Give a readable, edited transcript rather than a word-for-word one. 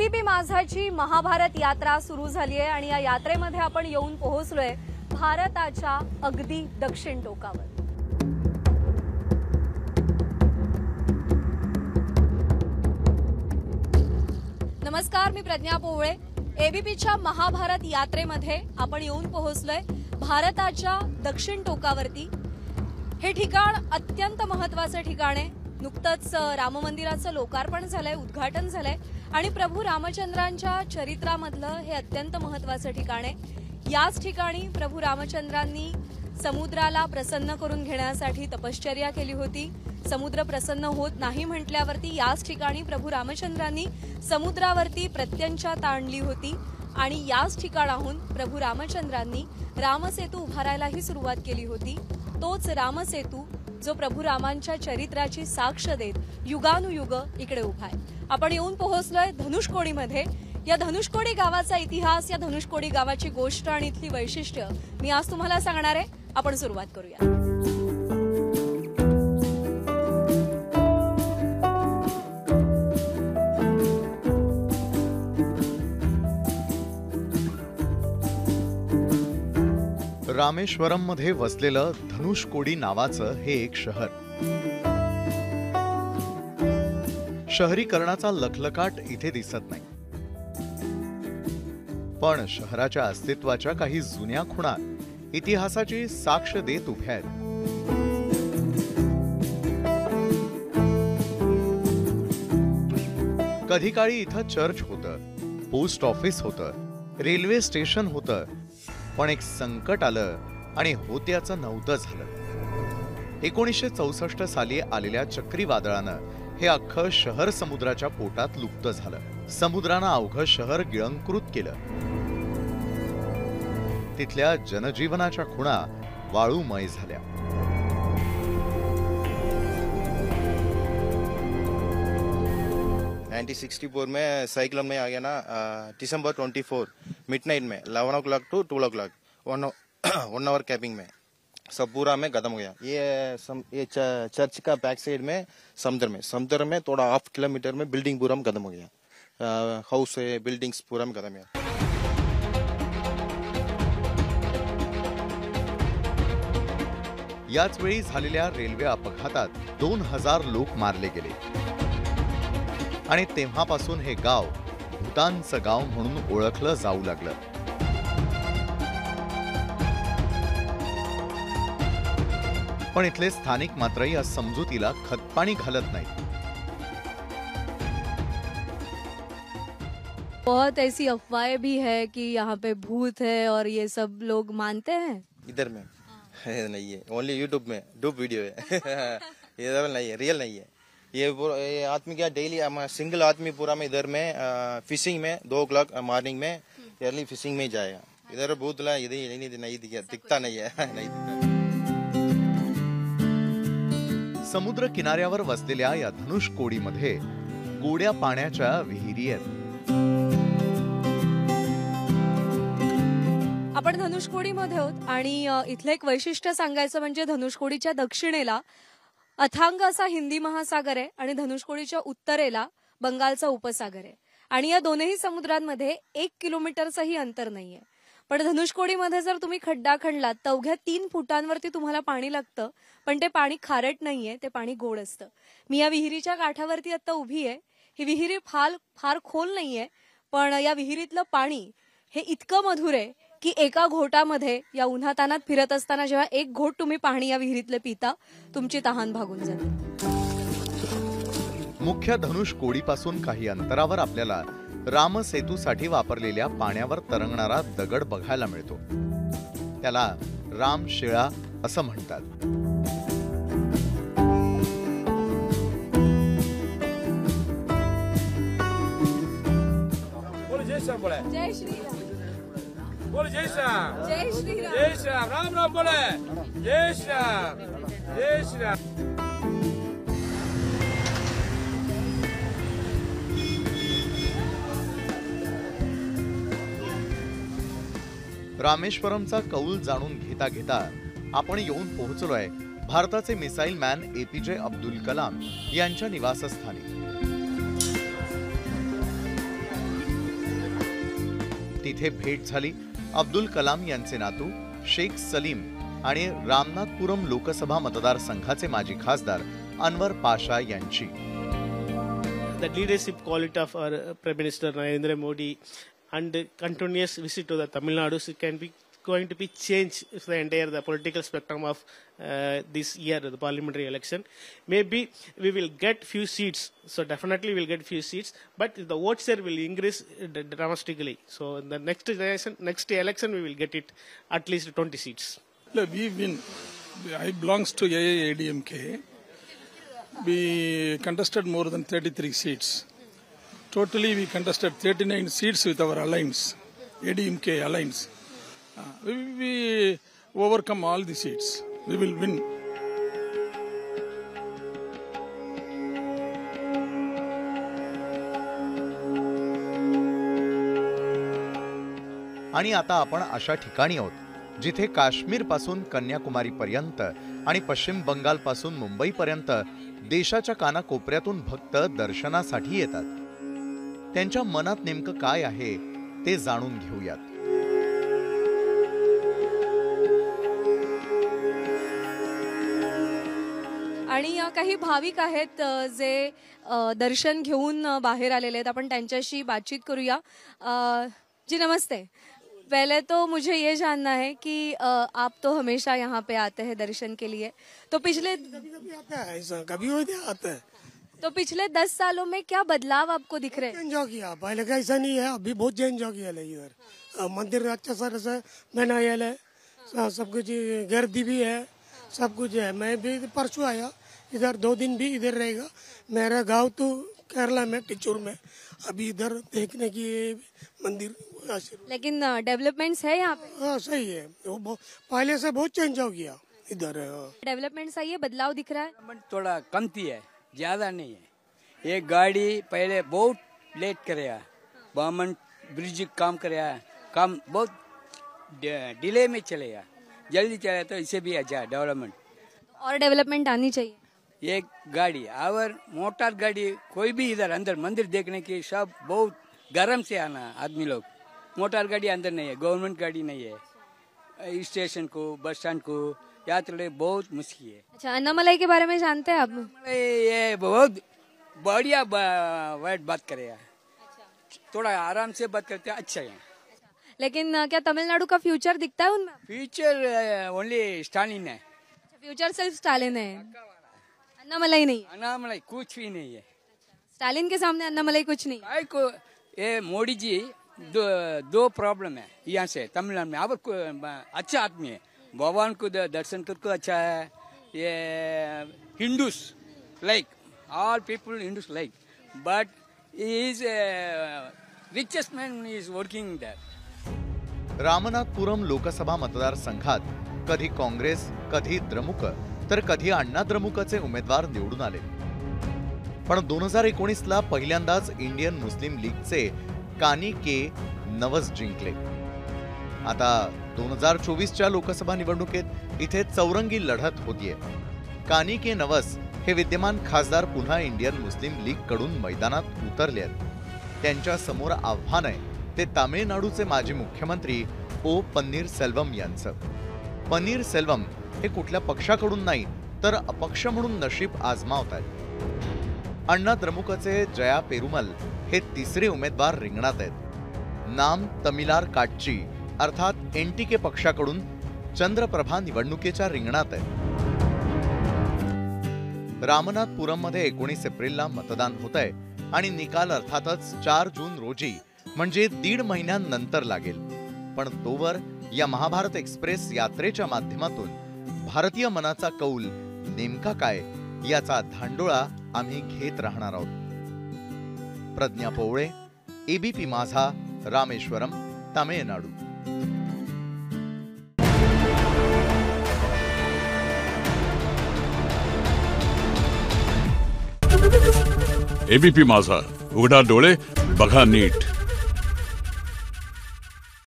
ABP माझाची Mahabharat यात्रा सुरू झाली आहे आणि या यात्रेमध्ये आपण येऊन पोहोचलोय भारताच्या अगदी दक्षिण टोकावर। नमस्कार, मी प्रज्ञा पोवळे। एबीपीच्या महाभारत यात्रेमध्ये आपण येऊन पोहोचलोय भारताच्या दक्षिण टोकावरती। हे ठिकाण अत्यंत महत्त्वाचं ठिकाण आहे। नुकतंच राम मंदिराचं लोकार्पण झालंय, उद्घाटन झालंय आणि प्रभू रामचंद्रांच्या चरित्रामधलं हे अत्यंत महत्त्वाचं ठिकाण आहे। याच ठिकाणी प्रभू रामचंद्रांनी समुद्राला प्रसन्न करून घेण्यासाठी तपश्चर्या केली होती। समुद्र प्रसन्न होत नाही म्हटल्यावरती याच ठिकाणी प्रभू रामचंद्रांनी समुद्रावरती प्रत्यंचा ताणली होती आणि याच ठिकाणाहून प्रभू रामचंद्रांनी रामसेतू उभारायलाही सुरुवात केली होती। तोच रामसेतू जो प्रभू रामांच्या चरित्राची साक्ष देत युगानुयुग इकडे उभा आहे। आपण येऊन पोहोचलोय धनुष्कोडीमध्ये। या धनुष्कोडी गावाचा इतिहास, या धनुष्कोडी गावाची गोष्ट आणि इथली वैशिष्ट्य मी आज तुम्हाला सांगणार आहे। आपण सुरुवात करूया। रामेश्वरम मध्ये वसलेलं धनुष्कोडी नावाचं हे एक शहर। शहरीकरणाचा लखलखाट इथे दिसत नाही, पण शहराच्या अस्तित्वाच्या काही जुन्या खुणा इतिहासाची साक्ष देत उभ्या आहेत। कधी काळी इथं चर्च होतं, पोस्ट ऑफिस होतं, रेल्वे स्टेशन होतं, पण एक संकट आलं आणि होत्याचं नव्हतं झालं। 1964 साली आलेल्या चक्रीवादळानं हे अख्खं शहर समुद्राच्या पोटात लुप्त झालं। समुद्रानं अवघं शहर गिळंकृत केलं। तिथल्या जनजीवनाच्या खुणा वाळूमय झाल्या। में साइक्लोन में आ गया ना, दिसंबर 24 मिडनाइट में 11 o'clock to 12 o'clock 1 hour capping में सब पूरा में खत्म हो गया। ये चर्च का बैक साइड में समुद्र में थोड़ा 1/2 किलोमीटर में बिल्डिंग पूरा में खत्म हो गया। हाउस है, बिल्डिंग्स पूरा में खत्म हो गया। याच वेळी झालेल्या रेल्वे अपघातात 2000 लोक मारले गेले आणि तेव्हापासून हे गाव भूतानचं गाव म्हणून ओळखलं जाऊ लागलं। पण इथले स्थानिक मात्र या समजुतीला खतपाणी घालत नाहीत। बहुत ऐसी अफवाहें भी है कि यहाँ पे भूत है और ये सब लोग मानते हैं। इधर में नहीं है, ओनली यूट्यूब में डूब वीडियो है। इधर नहीं है, रियल नहीं है। ये आदमी क्या डेली सिंगल आदमी पूरा में इधर में फिशिंग में 2 o'clock मॉर्निंग में अर्ली फिशिंग में जाएगा। इधर भूतला नहीं दिखता नहीं है। नहीं दिखता। समुद्र किनाऱ्यावर वसलेल्या या धनुष्कोडीमध्ये गोड्या पाण्याच्या विहिरी आहेत। आपण धनुष्कोडीमध्ये आहोत आणि इथलं एक वैशिष्ट्य सांगायचं म्हणजे धनुष्कोडीच्या दक्षिणेला अथांग असा हिंदी महासागर आहे आणि धनुष्कोडीच्या उत्तरेला बंगालचा उपसागर आहे आणि या दोनही समुद्रांमध्ये 1 किलोमीटरचंही अंतर नाहीये। पण धनुष्कोडीमध्ये जर तुम्ही खड्डा खणलात तर अवघ्या 3 फुटांवरती तुम्हाला पाणी लागतं, पण ते पाणी खारट नाहीये, ते पाणी गोड असतं। मी या विहिरीच्या काठावरती आता उभी आहे। ही विहिरी फार खोल नाहीये, पण या विहिरीतलं पाणी हे इतकं मधुर आहे की एका घोटामध्ये या उन्हातानात फिरत असताना जेव्हा एक घोट तुम्ही पाणी या विहिरीतले पिता, तुमची तहान भागून जाते। मुख्य धनुष्कोडीपासून काही अंतरावर आपल्याला रामसेतूसाठी वापरलेल्या पाण्यावर तरंगणारा दगड बघायला मिळतो। त्याला रामशिळा असं म्हणतात। जय श्रीराम, बोले जय श्रीराम, जय श्रीराम, जय श्रीराम, राम राम बोले जय श्रीराम, जय श्रीराम। रामेश्वरमचा कौल जाणून घेता घेता आपण येऊन पोहोचलोय भारताचे missile man APJ Abdul Kalam यांच्या निवासस्थानी। तिथे भेट झाली अब्दुल कलाम यांचे नातू शेख सलीम आणि रामनाथपुरम लोकसभा मतदारसंघाचे माजी खासदार अनवर पाशा यांची. The leadership quality of our Prime Minister Narendra Modi and the continuous visit to the Tamil Nadu can be going to be changed the entire the political spectrum of this year, the parliamentary election. Maybe we will get few seats, so definitely we will get few seats, but the vote share will increase dramatically. So in the next election we will get it at least 20 seats. We win. I belongs to AIADMK. We contested more than 33 seats. Totally we contested 39 seats with our alliance, ADMK alliance. We overcome all the seats. We will win. आणि आता आपण अशा ठिकाणी आहोत जिथे काश्मीर पासून कन्याकुमारी पर्यंत आणि पश्चिम बंगाल पासून मुंबई पर्यंत देशाच्या कानाकोपऱ्यातून भक्त दर्शनासाठी येतात. त्यांच्या मनात नेमकं काय आहे ते जाणून घेऊयात. आणि काही भाविक आहेत जे दर्शन घेऊन बाहेर आलेले आहेत. आपण त्यांच्याशी बातचीत करूया. जी नमस्ते. पहले तो मुझे ये जानना है कि आप तो हमेशा यहाँ पे आते हैं दर्शन के लिए, तो पिछले कभी आता है ऐसा, कभी होते आता है. तो पिछले 10 सालों में क्या बदलाव आपको दिख रहे हैं? एंजॉय किया, पहले का ऐसा नहीं है, अभी बहुत एंजॉय किया है इधर. मंदिर अच्छा तरह से बनाया है, सब कुछ गर्दी भी है, सब कुछ है. मैं भी परसों आया इधर, 2 दिन भी इधर रहेगा. मेरा गाँव तो केरला में टिचूर में, अभी इधर देखने की मंदिर. लेकिन डेवलपमेंट्स है यहाँ पे? हाँ सही है, वो पहले से बहुत चेंज हो गया इधर. डेवलपमेंट सही है, बदलाव दिख रहा है. थोड़ा कमती है, ज्यादा नहीं है. एक गाड़ी पहले बहुत लेट करेगा, बामन ब्रिज काम करेगा, काम बहुत डिले में चलेगा. जल्दी चले तो इसे भी अच्छा डेवलपमेंट. और डेवलपमेंट आनी चाहिए. एक गाड़ी और मोटर गाड़ी कोई भी इधर अंदर मंदिर देखने की सब बहुत गरम से आना आदमी लोग. मोटर गाड़ी अंदर नहीं है, गवर्नमेंट गाड़ी नहीं है. स्टेशन को बस स्टैंड को यात्रा बहुत मुश्किल है. अच्छा, अन्नामलाई के बारे में जानते हैं आप? ये बहुत बढ़िया वर्ड बात करेगा. थोड़ा आराम से बात करते हैं, अच्छा है. लेकिन क्या तमिलनाडु का फ्यूचर दिखता है उनमें? फ्यूचर ओनली स्टालिन है. फ्यूचर सिर्फ स्टालिन है, अन्नामलाई नहीं. अन्नामलाई कुछ भी नहीं है. स्टालिन के सामने अन्नामलाई कुछ नहीं. भाई को ये मोदी जी दो प्रॉब्लम है यहाँ से तमिलनाडु में. अब अच्छा आदमी है, भगवान को दर्शन करके अच्छा है. ये Hindus like all people Hindus like, but is richest man is working there. Ramanathapuram Lok Sabha मतदारसंघात कधी काँग्रेस, कधी द्रमुक, तर कधी अण्णा द्रमुकचे उमेदवार निवडून आले. पण 2019ला पहिल्यांदाच इंडियन मुस्लिम लीगचे कानी के नवस जिंकले. आता 2024च्या लोकसभा निवडणुकीत इथे चौरंगी लढत होतीये. कानी के नवस हे विद्यमान खासदार पुन्हा इंडियन मुस्लिम लीग कडून मैदानात उतरले आहेत. त्यांच्या समोर आव्हान आहे ते तामिळनाडूचे माजी मुख्यमंत्री ओ पन्नीरसेल्वम यांचं. पन्नीरसेल्वम हे कुठल्या पक्षाकडून नाही तर अपक्ष म्हणून नशीब आजमावतात. अण्णा द्रमुकचे जया पेरुमल हे तिसरे उमेदवार रिंगणात आहेत. नाम तमिलार काटची अर्थात एनटीके पक्षाकडून चंद्रप्रभा निवडणुकीच्या रिंगणात आहेत. रामनाथपुरममध्ये 19 एप्रिलला मतदान होतंय आणि निकाल अर्थातच 4 जून रोजी म्हणजे 1.5 महिन्यांनंतर लागेल. पण तोवर या महाभारत एक्सप्रेस यात्रेच्या माध्यमातून भारतीय मनाचा कौल नेमका काय याचा धांडोळा आम्ही घेत राहणार आहोत. प्रज्ञा पोवळे, एबीपी माझा, रामेश्वरम, तामिळनाडू. एबीपी माझा, उघडा डोळे बघा नीट.